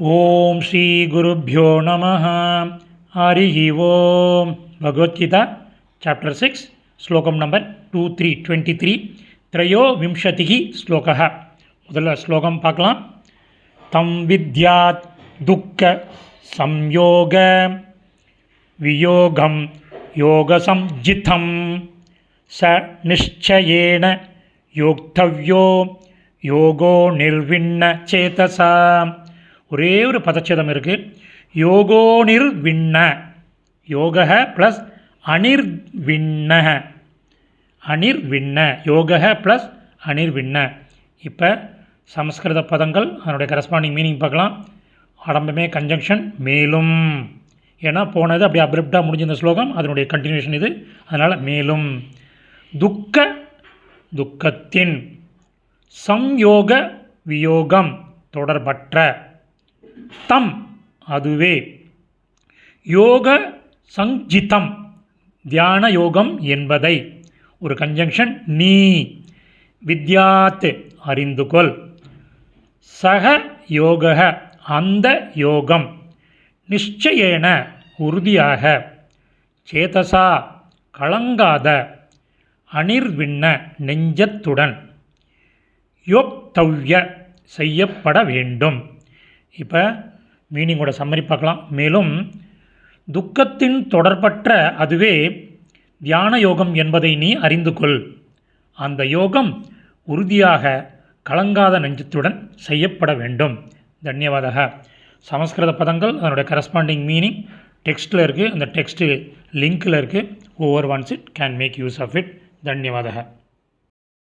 ஓம் ஸ்ரீ குருப்யோ நமः. ஹரிஹி ஓம். பகவத்கீதா சாப்டர் 6 ஸ்லோகம் நம்பர் 23 த்ரயோவிம்சதிஹி ஸ்லோகः. முதல்ல ஸ்லோகம் பார்க்கலாம். தம் வித்யாத் துக்க சம்யோக வியோகம் யோகசம்ஜிதம் ச நிச்சயேன யோக்தவ்யோ யோகோ நிர்விண்ண சேதசா. ஒரே ஒரு பதச்சேதம் இருக்குது. யோகோ நிர்விண்ண, யோக ப்ளஸ் அனிர்விண்ண, அனிர்விண்ண, யோக ப்ளஸ் அனிர்விண்ண. இப்போ சமஸ்கிருத பதங்கள் அதனுடைய கரஸ்பாண்டிங் மீனிங் பார்க்கலாம். ஆரம்பமே கன்ஜங்ஷன் மேலும், ஏன்னா போனது அப்படியே அப்ரப்டாக முடிஞ்ச இந்த ஸ்லோகம், அதனுடைய கண்டினியூஷன் இது. அதனால் மேலும். துக்க துக்கத்தின், சம்யோக வியோகம் தொடர்பற்ற, தம் அதுவே, யோக சஞ்சிதம் தியான யோகம் என்பதை, ஒரு கன்ஜங்ஷன் நீ, வித்யாத் அறிந்துகொள், சக யோக அந்த யோகம், நிச்சயேன உறுதியாக, சேதசா கலங்காத, அனிர்விண்ண நெஞ்சத்துடன், யோக்தவ்ய செய்யப்பட வேண்டும். இப்போ மீனிங்கோட சம்மரி பார்க்கலாம். மேலும் துக்கத்தின் தொடர்பற்ற அதுவே தியான யோகம் என்பதை நீ அறிந்து கொள். அந்த யோகம் உறுதியாக கலங்காத நெஞ்சத்துடன் செய்யப்பட வேண்டும். தன்யவாதக. சமஸ்கிருத பதங்கள் அதனுடைய கரஸ்பாண்டிங் மீனிங் டெக்ஸ்ட்டில் இருக்குது. அந்த டெக்ஸ்ட்டு லிங்க்கில் இருக்குது. Over once it can make use of it. தன்யவாதக.